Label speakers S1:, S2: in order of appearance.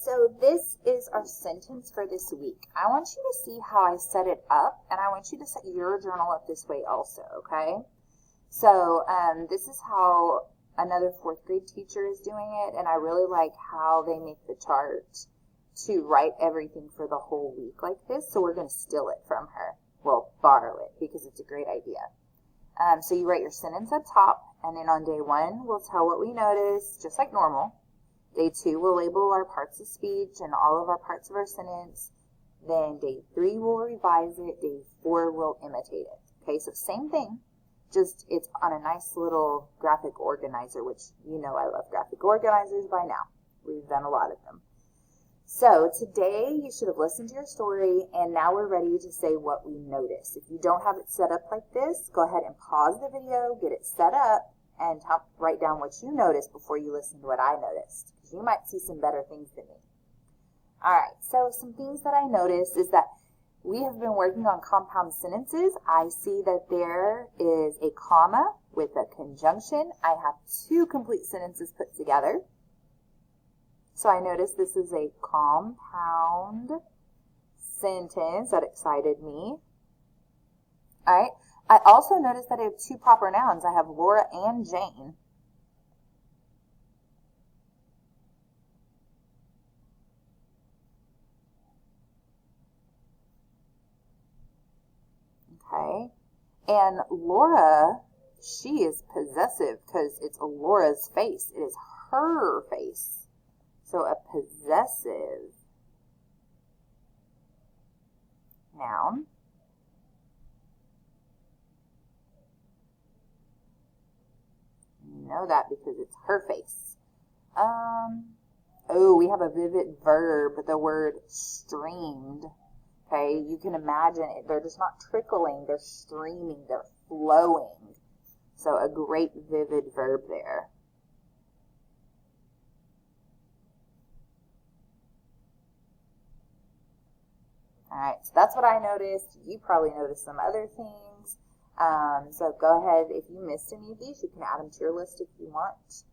S1: So this is our sentence for this week. I want you to see how I set it up, and I want you to set your journal up this way also, okay? So this is how another fourth grade teacher is doing it, and I really like how they make the chart to write everything for the whole week like this, so we're going to steal it from her. Well, borrow it, because it's a great idea. So you write your sentence up top, and then on day 1, we'll tell what we noticed, just like normal. Day 2, we'll label our parts of speech and all of our parts of our sentence. Then day 3, we'll revise it. Day 4, we'll imitate it. Okay, so same thing, just it's on a nice little graphic organizer, which you know I love graphic organizers by now. We've done a lot of them. So today you should have listened to your story, and now we're ready to say what we notice. If you don't have it set up like this, go ahead and pause the video, get it set up, and write down what you noticed before you listen to what I noticed, because you might see some better things than me. All right, so some things that I noticed is that we have been working on compound sentences. I see that there is a comma with a conjunction. I have 2 complete sentences put together. So I noticed this is a compound sentence. That excited me. All right. I also noticed that I have 2 proper nouns. I have Laura and Jane. Okay. And Laura, she is possessive because it's Laura's face. It is her face. So a possessive noun. You know that because it's her face. Oh, we have a vivid verb, the word streamed. Okay, you can imagine it. They're just not trickling, they're streaming, they're flowing. So a great vivid verb there. All right, so that's what I noticed. You probably noticed some other things. So go ahead. If you missed any of these, you can add them to your list if you want.